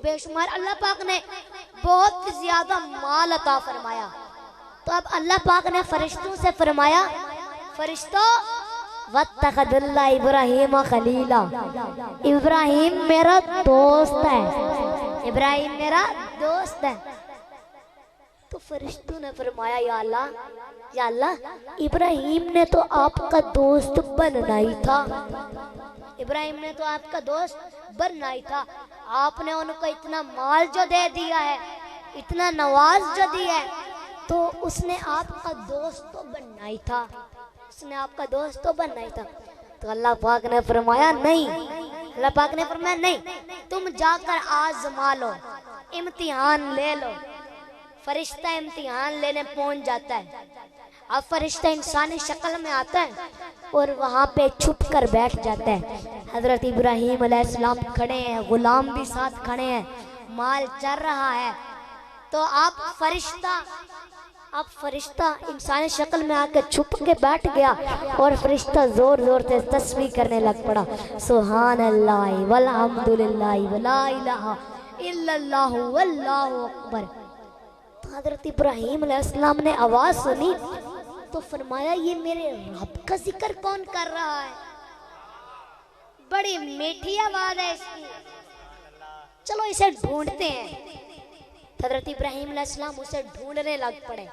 बेशुमार अल्लाह पाक ने बहुत ज्यादा माल अता फरमाया। तो अब अल्लाह पाक ने फरिश्तों से फरमाया, फरिश्तों वत्तखदुल्लाह इब्राहीम खलीला, इब्राहिम मेरा दोस्त है, इब्राहिम मेरा दोस्त है। तो फरिश्तों ने फरमाया, या अल्लाह, इब्राहिम ने तो आपका दोस्त बनना ही था, इब्राहिम ने तो आपका दोस्त बनना ही था। आपने उनको इतना माल जो दे दिया है, इतना नवाज जो दिया है, तो उसने आपका दोस्त तो बनना ही था, उसने आपका दोस्त तो बनना ही था। तो अल्लाह पाक ने फरमाया नहीं, अल्लाह पाक ने फरमाया नहीं, तुम जाकर आजमा लो, इम्तिहान ले लो। फरिश्ता इम्तिहान लेने पहुंच जाता है। अब फरिश्ता इंसानी शक्ल में आता है और वहाँ पे छुप कर बैठ जाता है। हजरत इब्राहीम अलैहिस्सलाम खड़े हैं, गुलाम भी साथ खड़े हैं, माल चल रहा है। तो अब फरिश्ता इंसानी शक्ल में आकर छुप के बैठ गया और फरिश्ता जोर जोर से तस्बीह करने लग पड़ा, सुभान अल्लाह वल्हम्दुलिल्लाह वला इलाहा इल्लल्लाहु वल्लाहु अकबर। तो हजरत इब्राहीम अलैहिस्सलाम ने आवाज सुनी तो फरमाया, ये मेरे रब का जिक्र कौन कर रहा है? बड़ी मीठी आवाज है इसकी, चलो इसे ढूंढते हैं। हजरत इब्राहीम अलैहिस्सलाम उसे ढूंढने लग पड़े।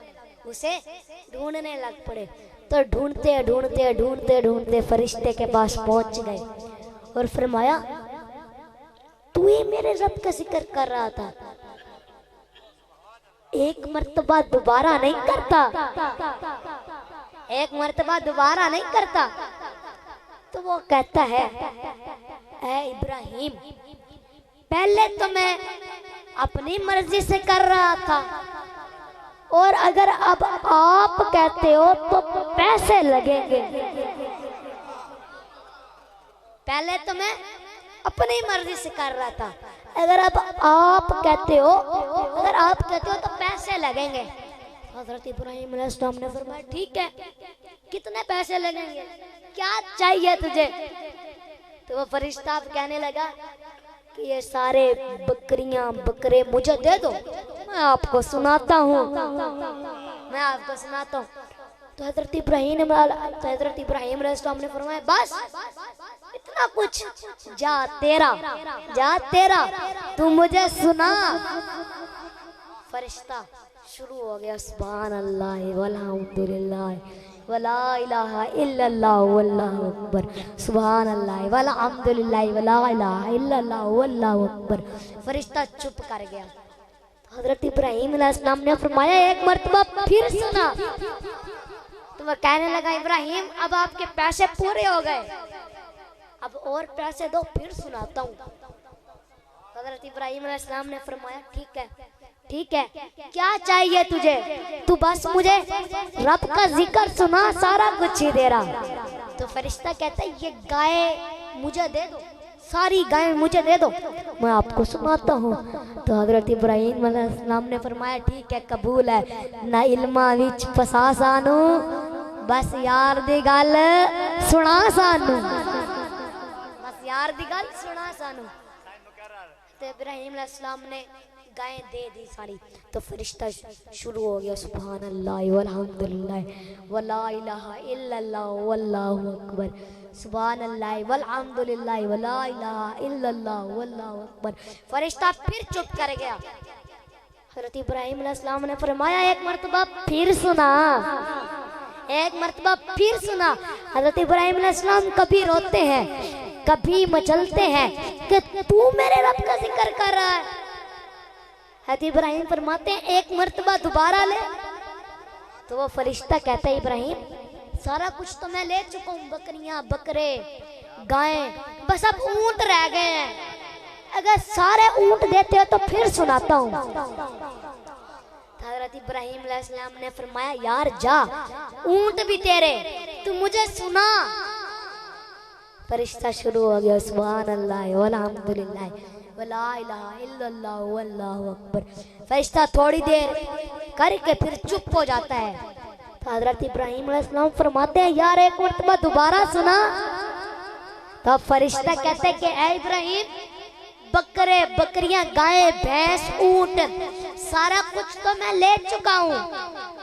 तो ढूंढते फरिश्ते के पास पहुंच गए और फरमाया, तू ही मेरे रब का जिक्र कर रहा था, एक मर्तबा दोबारा नहीं करता। तो वो कहता है, ऐ इब्राहीम, पहले तो मैं अपनी मर्जी से कर रहा था, और अगर अब आप कहते हो तो पैसे लगेंगे। पहले तो मैं अपनी मर्जी से कर रहा था, अगर अब आप कहते हो तो पैसे लगेंगे। हजरत इब्राहीम अलैहिस्सलाम ने फरमाया, ठीक है, कितने पैसे लगेंगे, क्या चाहिए तुझे? तो वो फरिश्ता कहने लगा कि ये सारे बकरे मुझे दे दो, मैं आपको सुनाता हूँ। तो हजरत इब्राहीम अलैहिस्सलाम ने फरमाया, बस इतना कुछ, जा तेरा तू मुझे सुना। फरिश्ता शुरू हो गया, सुभान अल्लाह वल्हम्दुलिल्लाह वला इलाहा इल्लल्लाह वल्लाहु अकबर, सुभान अल्लाह वल्हम्दुलिल्लाह वला इलाहा इल्लल्लाह वल्लाहु अकबर। फरिश्ता चुप कर गया। हजरत इब्राहीम अलैहिस्सलाम ने फरमाया, एक मर्तबा फिर सुना। तो वह कहने लगा, इब्राहीम, अब आपके पैसे पूरे हो गए, अब और पैसे दो, फिर सुनाता हूँ। हजरत इब्राहीम अलैहिस्सलाम ने फरमाया, ठीक है, क्या चाहिए तुझे? तू बस मुझे रब का जिक्र सुना, सारा कुछ ही दे रहा। तो फरिश्ता कहता है, ये गाय मुझे दे दो, सारी गाय मुझे दे दो, मैं आपको सुनाता हूँ। तो हजरत इब्राहीम अलैहिस्सलाम ने फरमाया, ठीक है, कबूल है, ना इल्मा विच फसा सानू, बस यार दी गल सुना सानू, तो इब्राहीम अलैहिस्सलाम ने गायें दे दी सारी। तो फरिश्ता शुरू हो गया, सुभान अल्लाह वल्हम्दुलिल्लाह वला इलाहा इल्लल्लाह वल्लाहु अकबर, सुभान अल्लाह वल्हम्दुलिल्लाह वला इलाहा इल्लल्लाह वल्लाहु अकबर। फरिश्ता फिर चुप कर गया। हज़रत इब्राहीम अलैहिस्सलाम ने फरमाया, एक मर्तबा फिर सुना। हज़रत इब्राहीम अलैहिस्सलाम कभी रोते हैं, कभी मचलते हैं कि तू मेरे रब का जिक्र कर रहा है। हज़रत इब्राहीम फरमाते हैं, एक मर्तबा दोबारा ले। तो वो फरिश्ता कहता है, इब्राहीम, सारा कुछ तो मैं ले चुका हूँ, बकरियां, बकरे, गायें, बस अब ऊंट रह गए हैं, अगर सारे ऊंट देते हो तो फिर सुनाता हूँ। हज़रत इब्राहीम अलैहिस्सलाम ने फरमाया, यार जा, ऊंट भी तेरे, तू मुझे सुना। फरिश्ता शुरू हो गया, सुभान अल्लाह वल्हम्दुलिल्लाह वला इलाहा इल्लल्लाह वल्लाहु अकबर। फरिश्ता थोड़ी देर करके फिर चुप हो जाता है। तो हज़रत इब्राहीम अलैहिस्सलाम फरमाते हैं, यार एक मर्तबा दोबारा सुना। तो फरिश्ता कहते हैं कि ऐ इब्राहीम, बकरे बकरियां गायें भैंस ऊंट सारा कुछ तो मैं ले चुका हूं,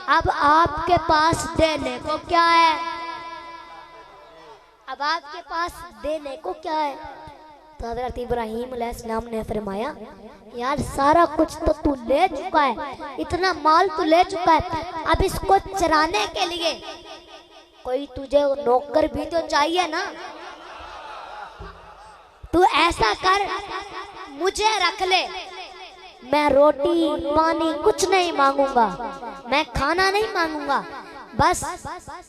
अब आपके पास देने को क्या है? अब आपके पास देने को क्या है? तो हजरत इब्राहीम अलैहिस्सलाम ने फरमाया, यार सारा कुछ तो तू ले चुका है, इतना माल तू ले चुका है, अब इसको चराने के लिए कोई तुझे नौकर भी तो चाहिए ना। तू ऐसा कर, मुझे रख ले, मैं रोटी पानी कुछ नहीं मांगूंगा, मैं खाना नहीं मांगूंगा, बस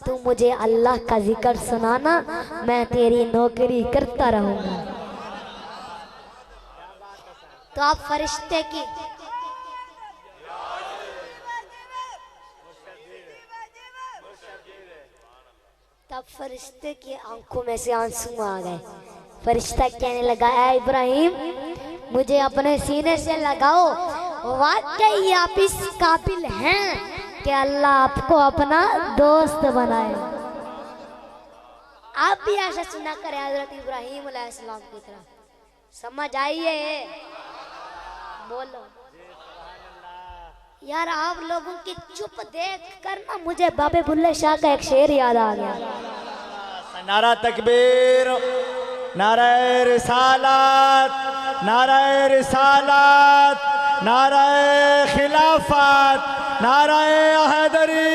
तू मुझे अल्लाह का जिक्र सुनाना, मैं तेरी नौकरी करता रहूंगा। तो आप फरिश्ते की तब फरिश्ते की आंखों में से आंसू आ गए। फरिश्ता कहने लगा, ऐ इब्राहिम मुझे अपने सीने से लगाओ, वाकई आप इस काबिल हैं कि अल्लाह आपको अपना दोस्त बनाए। आप भी ऐसा सुना करें हजरत इब्राहीम अलैहिस्सलाम की तरह, समझ आइए। बोलो यार, आप लोगों की चुप देख कर ना मुझे बाबे बुल्ले शाह का एक शेर याद आ गया। नारा तकबीर, नाराए रिसालत, नाराए रिसालत, नाराए खिलाफत, नाराए हैदरी,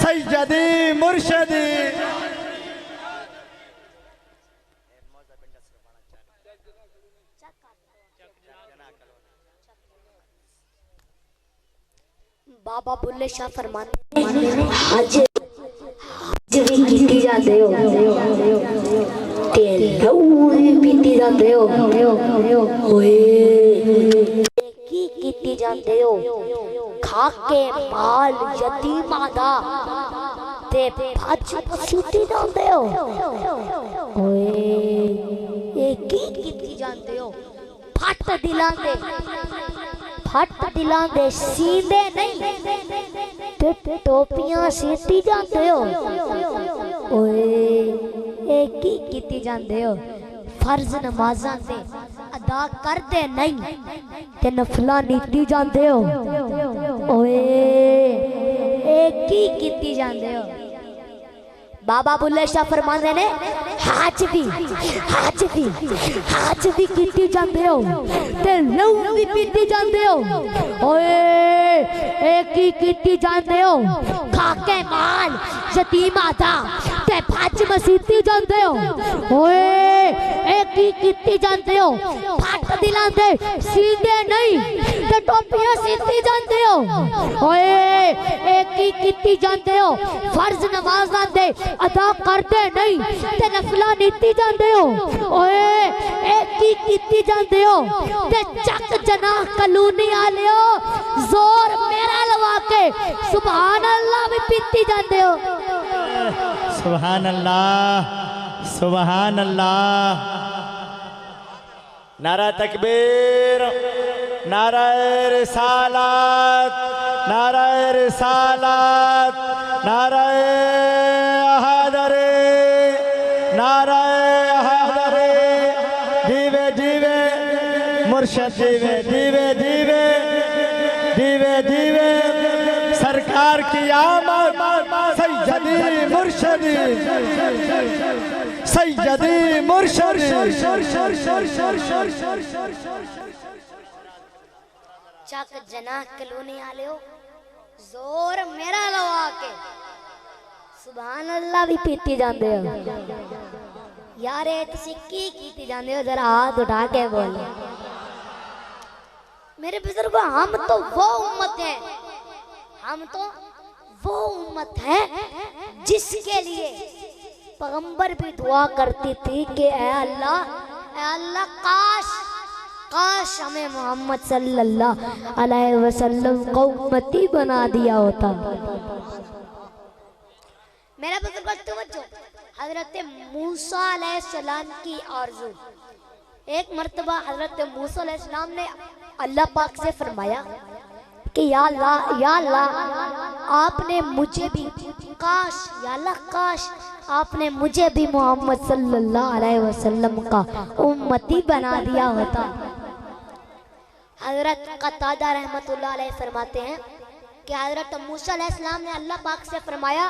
सैयदी मुर्शदी। बाबा बुल्ले शाह फरमाते हज भी कीती जांदे हो ते लहू भी पीती जांदे हो, ओए की कीती जांदे हो, खा के माल यतीमां दा ते भज पसीती जांदे हो, ओए ये की कीती जांदे हो, फट दिलां दे, फट दिलां दे सींदे नहीं ते टोपियां सीती जांदे हो, ओए ए की कीती जांदे हो, फर्ज नमाज़ां ते अदा करदे नहीं ते नफला नीती जांदे हो, ओए ए की कीती जांदे हो। बाबा बुल्ले शाह फरमाते ने हाज भी कीती जांदे हो ते लहू भी पीती जांदे हो, ओए एक ही कीती जांदे हो, खाके माल यतीमा दा ते भज मसीती जांदे हो, ओए एक ही कीती जांदे हो, फट दिलां दे सींदे नहीं ते टोपियां सीती जांदे हो, ओए एक ही कीती जांदे हो, फर्ज नमाज़ां दे अदा करते नहीं ते नफला नीती जांदे हो, ओए एक ही कीती जांदे हो ते चक जनाह कलूनी आले हो, जोर मेरा लवा के सुभान अल्लाह भी पीती जांदे हो। सुभान अल्लाह, सुभान अल्लाह। नारा तकबीर, नाराए रिसालत, नाराए रिसालत, नाराए नाराए हैदरी, दीवे दीवे मुर्शद, दीवे दीवे दीवे दीवे दीवे सरकार की आमद, सैयदी मुर्शदी, सैयदी मुर्शदी। चक जना कलोनी आले हो, जोर मेरा लवा के सुभान अल्लाह भी पीती जांदे हो। यार तुसी की कीती जांदे हो, जरा हाथ उठा के बोल। मेरे बुजुर्गो, हम तो वो उम्मत है, हम तो वो उम्मत है जिसके लिए पैगंबर भी दुआ करती थी कि ऐ अल्लाह काश काश हमें मोहम्मद सल्लल्लाहु अलैहि वसल्लम को उम्मती बना दिया होता। मेरा बुजुर्ग तवज्जो, हजरत मूसा अलैहिस्सलाम की आरज़ू। एक मर्तबा हजरत मूसा अलैहिस्सलाम ने अल्लाह पाक से फरमाया कि या अल्लाह आपने मुझे भी काश, या अल्लाह काश आपने मुझे भी मोहम्मद सल्लल्लाहु अलैहि वसल्लम का उम्मती बना दिया होता। हजरत कतादा रहमतुल्लाह अलैह फरमाते हैं कि हजरत मूसा अलैहिस्सलाम ने अल्लाह पाक से फरमाया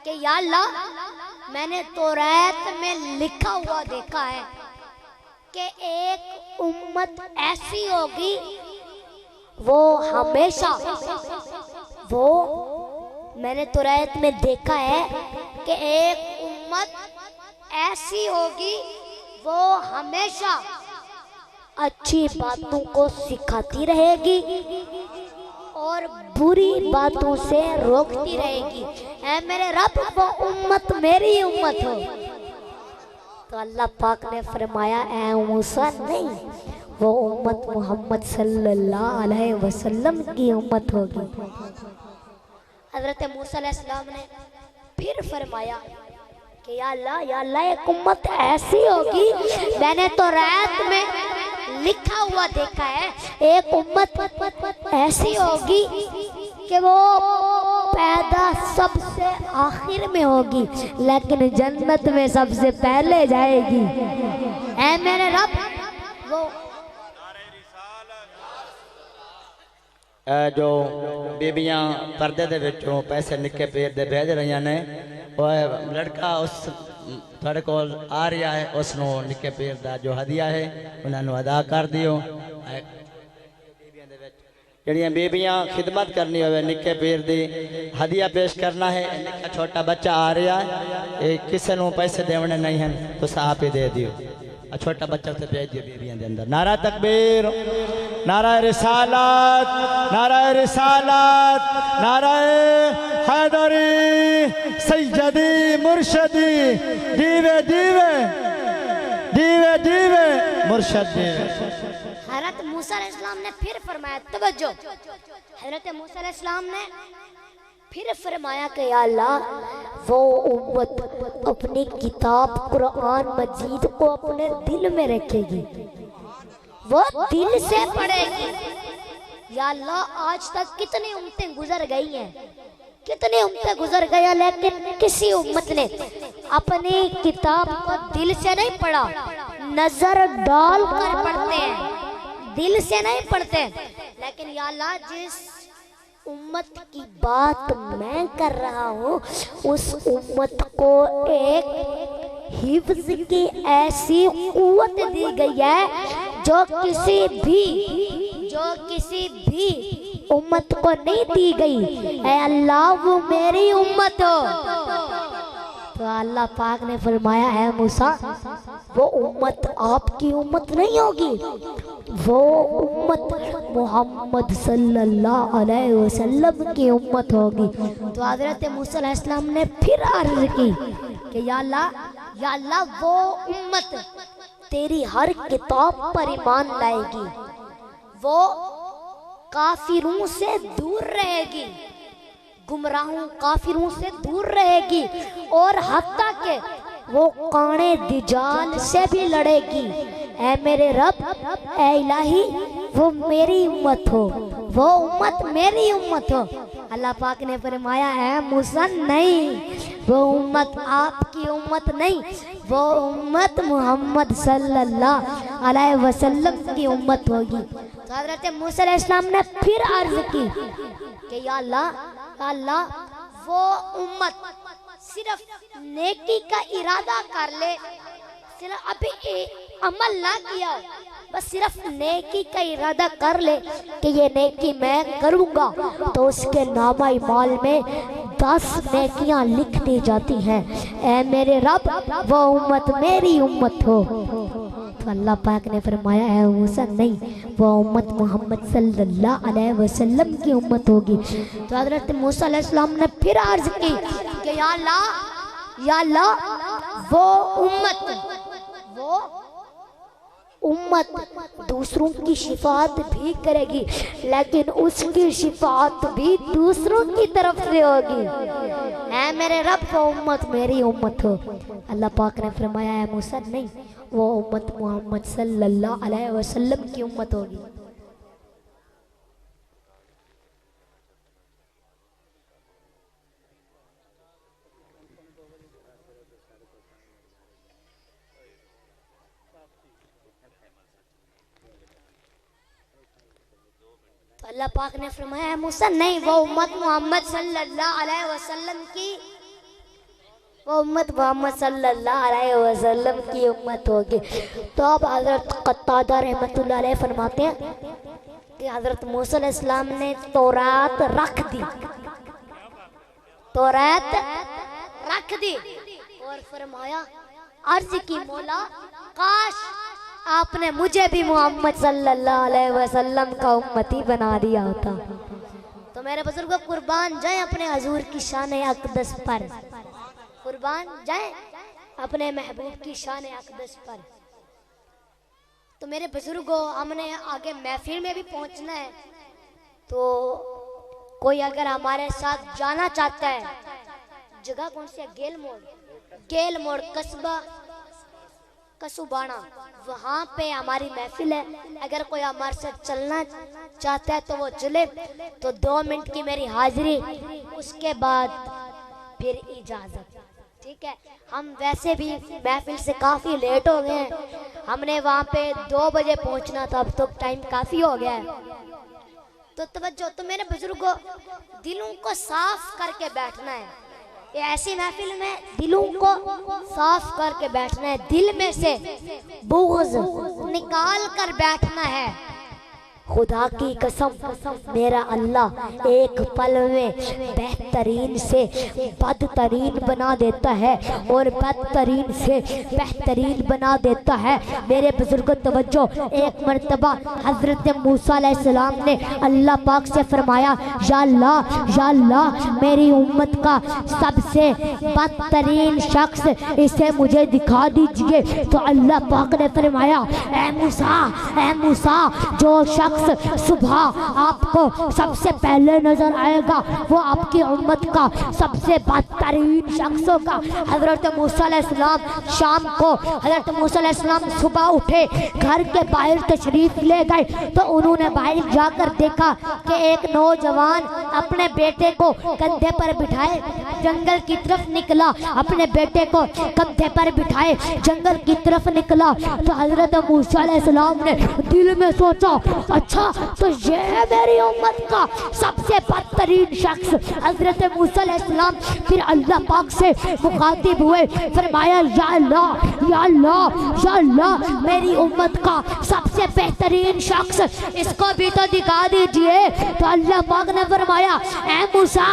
कि या अल्लाह मैंने तौरात में लिखा हुआ देखा है कि एक उम्मत ऐसी होगी वो हमेशा वो मैंने तौरात में देखा है कि एक उम्मत ऐसी होगी वो हमेशा अच्छी बातों को सिखाती रहेगी और बुरी बातों से रोकती रहेगी। ऐ मेरे रब वो उम्मत मेरी उम्मत हो। तो अल्लाह पाक ने फरमाया ऐ मूसा नहीं, वो उम्मत मोहम्मद सल्लल्लाहु अलैहि वसल्लम की उम्मत होगी। हजरत मूसा अलैहिस्सलाम ने फिर फरमाया कि या अल्लाह एक उम्मत ऐसी होगी, मैंने तो रात में लिखा हुआ देखा है, एक उम्मत ऐसी होगी कि वो पैदा सबसे आखिर में होगी लेकिन जन्नत में सबसे पहले जाएगी। ऐ मेरे रब वो जो बीबियां पर्दे दे विचों पैसे निक्के पेर दे भेज रही ने, लड़का उस थोड़े को आ रहा है, उसनों निक्के पेर दा जो हदिया है उन्होंने अदा कर दियो। जड़ियाँ बीबियां खिदमत करनी हो निक्के पेर दी हदिया पेश करना है। निक्का छोटा बच्चा आ रहा है, किसी को पैसे देने नहीं हैं तो आप ही दे दियो, छोटा बच्चा उसे भेज दियो बीबियां दे अंदर। नारा तकबीर, नारा रिसालत, नारा रिसालत, नारा हैदरी सैयदी मुर्शदी, दीवे दीवे दीवे दीवे मुर्शद दीवे। हजरत मूसा अलैहिस्सलाम ने फिर फरमाया, तवज्जो, हजरत मूसा अलैहिस्सलाम ने फिर फरमाया कि या अल्लाह वो उम्मत अपनी किताब कुरान मजीद को अपने दिल में रखेगी, वो दिल से पढ़ेगी। या अल्लाह आज तक कितनी उम्मतें गुजर गई हैं, कितनी उम्मतें गुजर गई, लेकिन किसी उम्मत ने अपनी किताब को दिल से नहीं पढ़ा, नजर डाल कर पढ़ते हैं, दिल से नहीं पढ़ते। लेकिन या अल्लाह जिस उम्मत की बात मैं कर रहा हूँ उस उम्मत को एक हिफ्ज की ऐसी कुव्वत दी गई है जो किसी भी उम्मत को नहीं दी गई। ऐ अल्लाह वो मेरी उम्मत हो। तो अल्लाह पाक ने फरमाया है मूसा वो उम्मत आपकी उम्मत नहीं होगी, वो उम्मत मोहम्मद सल्लल्लाहु अलैहि वसल्लम की उम्मत होगी। तो हजरत मूसा अलैहिस्सलाम ने फिर अर्ज की कि या अल्लाह वो उम्मत तेरी हर किताब पर ईमान लाएगी, वो काफिरों से दूर रहेगी, गुमराहों काफिरों से दूर रहेगी और हत्ता के वो काने दिजाल से भी लड़ेगी। ऐ मेरे रब, ऐ इलाही वो मेरी उम्मत हो, वो उम्मत मेरी उम्मत हो। अल्लाह पाक ने फरमाया है मूसा नहीं, वो उम्मत आपकी उम्मत नहीं, वो उम्मत मोहम्मद सल्लल्लाहु अलैहि वसल्लम की उम्मत होगी। तो हजरत मूसा अलैहिस्सलाम ने फिर अर्ज की कि या अल्लाह वो उम्मत सिर्फ नेकी का इरादा कर ले, सिर्फ अभी अमल ना किया, बस सिर्फ नेकी का इरादा कर ले कि ये नेकी मैं करूँगा, तो उसके नामा माल में 10 नेकियां लिख दी जाती हैं। ऐ मेरे रब वो उम्मत मेरी उम्मत हो। तो अल्लाह पाक ने फरमाया है मूसा नहीं, वो उम्मत मोहम्मद सल्लल्लाहु अलैहि वसल्लम की उम्मत होगी। तो हजरत मूसा अलैहिस्सलाम ने फिर अर्ज की कि या अल्लाह वो उम्मत दूसरों की शिफात भी करेगी, लेकिन उसकी शिफात भी दूसरों की तरफ से होगी। ऐ मेरे रब वो उम्मत मेरी उम्मत हो। अल्लाह पाक ने फरमाया है मूसा नहीं, वो उम्मत मोहम्मद सल्लल्लाहु अलैहि वसल्लम की उम्मत होगी। तो अल्लाह पाक ने फरमाया है मूसा नहीं, वो उम्मत मोहम्मद सल्लल्लाहु अलैहि वसल्लम की, वो उम्मत मोहम्मद सल्लल्लाहु अलैहि वसल्लम की उम्मत होगी। तो अब हजरत कत्तादा रहमतुल्लाह अलैह फरमाते हैं कि हजरत मूसा अलैहिस्सलाम ने तौरात रख दी, तौरात रख दी और फरमाया अर्ज की मौला काश आपने मुझे भी मोहम्मद सल्लल्लाहु अलैहि वसल्लम का उम्मती बना दिया होता। तो मेरे बुजुर्गों कुर्बान जाए अपने हजूर की शान अक़दस पर, कुर्बान जाए अपने महबूब की शान अक़दस पर। तो मेरे बुजुर्गों हमने आगे महफिल में भी पहुंचना है, तो कोई अगर हमारे साथ जाना चाहता है, जगह कौन सी है? गेल मोड़, गेल मोड़ कस्बा कसुबाना, वहाँ पे हमारी महफिल है। अगर कोई हमारे साथ चलना चाहता है तो वो चले। तो 2 मिनट की मेरी हाजिरी, उसके बाद फिर इजाज़त, ठीक है। हम वैसे भी महफिल से काफ़ी लेट हो गए हैं, हमने वहाँ पे 2 बजे पहुँचना था, अब तो टाइम काफ़ी हो गया है। तो तवज्जो, तो मेरे बुजुर्गों दिलों को साफ करके बैठना है। ये ऐसी महफिल में दिलों को साफ करके बैठना है, दिल में से बुग़्ज़ निकाल कर बैठना है। खुदा की कसम मेरा अल्लाह एक पल में बेहतरीन से बदतरीन बना देता है और बदतरीन से बेहतरीन बना देता है। मेरे बुजुर्ग तवज्जो, एक मर्तबा हजरत मूसा अलैहिस्सलाम ने अल्लाह पाक से फरमाया या अल्लाह मेरी उम्मत का सबसे बदतरीन शख्स इसे मुझे दिखा दीजिए। तो अल्लाह पाक ने फरमाया ऐ मूसा जो शख्स सुबह आपको सबसे पहले नजर आएगा वो आपकी उम्मत का सबसे बदतरीन शख्स होगा। हजरत मूसा अलैहिस्सलाम शाम को हजरत मूसा अलैहिस्सलाम सुबह उठे, घर के बाहर तशरीफ ले गए तो उन्होंने बाहर जाकर देखा कि एक नौजवान अपने बेटे को कंधे पर बिठाए जंगल की तरफ निकला, अपने बेटे को कंधे पर बिठाए जंगल की तरफ निकला। तो हजरत मूसा अलैहिस्सलाम ने दिल में सोचा अच्छा तो ये मेरी उम्मत का सबसे बदतरीन शख्स। हजरत मूसा अलैहिस्सलाम फिर अल्लाह पाक से मुखातिब हुए, फरमाया या अल्लाह मेरी उम्मत का सबसे बेहतरीन शख्स इसको भी तो दिखा दीजिए। तो अल्लाह पाक ने फरमाया ऐ मूसा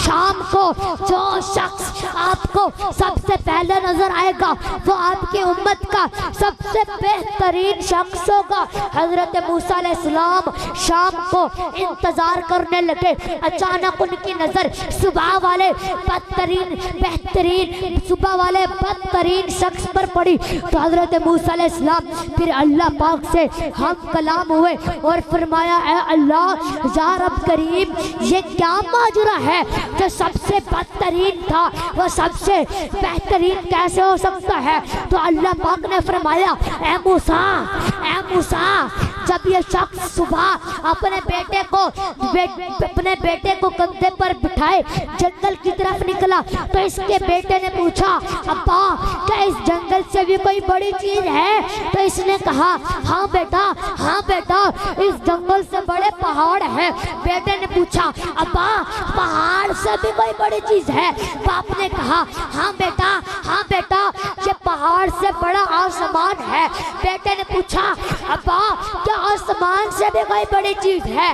शाम को जो शख्स आपको सबसे पहले नजर आएगा वो आपकी उम्मत का सबसे बेहतरीन शख्स होगा। हजरत मूसा अलैहिस्सलाम शाम को इंतजार करने लगे। अचानक उनकी नजर सुबह वाले बदतरीन शख्स पर पड़ी। तो हजरत मूसा अलैहिस्सलाम फिर अल्लाह पाक से हम कलाम हुए और फरमाया ऐ अल्लाह या रब करीम ये क्या माजरा है जो सबसे बदतरीन था वो सबसे बेहतरीन कैसे हो सकता है। तो अल्लाह पाक ने फरमाया ऐ मूसा जब ये शख्स सुबह अपने बेटे को कंधे पर बिठाए जंगल की तरफ निकला तो इसके बेटे ने पूछा अब्बा क्या इस जंगल से भी कोई बड़ी चीज है। तो इसने कहा हाँ बेटा इस जंगल से बड़े पहाड़ हैं। बेटे ने पूछा अब्बा पहाड़ से भी कोई बड़ी चीज है। बाप ने कहा हाँ बेटा ये पहाड़ से बड़ा आसमान है। बेटे ने पूछा अब्बा क्या आसमान से भी कोई बड़ी चीज है।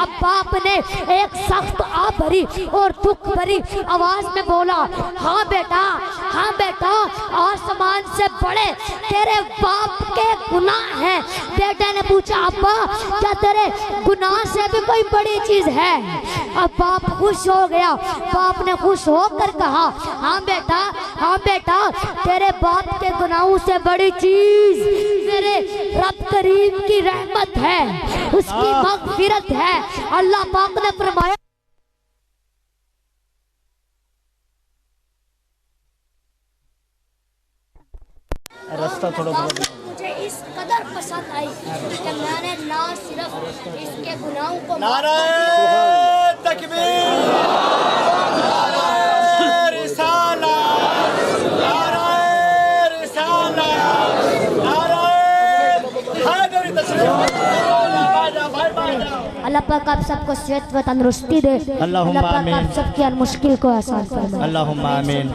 अब बाप ने एक सख्त भरी और दुख भरी आवाज में बोला हाँ बेटा आसमान से बड़े तेरे बाप के गुनाह हैं। बेटे ने पूछा अब्बा क्या तेरे गुनाह से भी कोई बड़ी चीज है। अब बाप खुश हो गया। बाप ने खुश होकर कहा हाँ बेटा तेरे बाप के गुनाहों से बड़ी चीज मेरे रब करीम की रहमत है, उसकी मग़फ़िरत है। अल्लाह पाक ने फरमाया रास्ता थोड़ा मुझे इस कदर पसंद आई कि मैंने ना सिर्फ इसके गुनाहों को नारे तकबीर, नारे रिसालत, नारे रिसालत, नारे हैदरी तस्लीम। अल्लाह पाक आप सबको सेहत व तंदुरुस्ती दे। अल्लाहुम्मा अल्लाह पाक आमीन। आप सबकी हर मुश्किल को आसान फरमाए। अल्लाहुम्मा आमीन।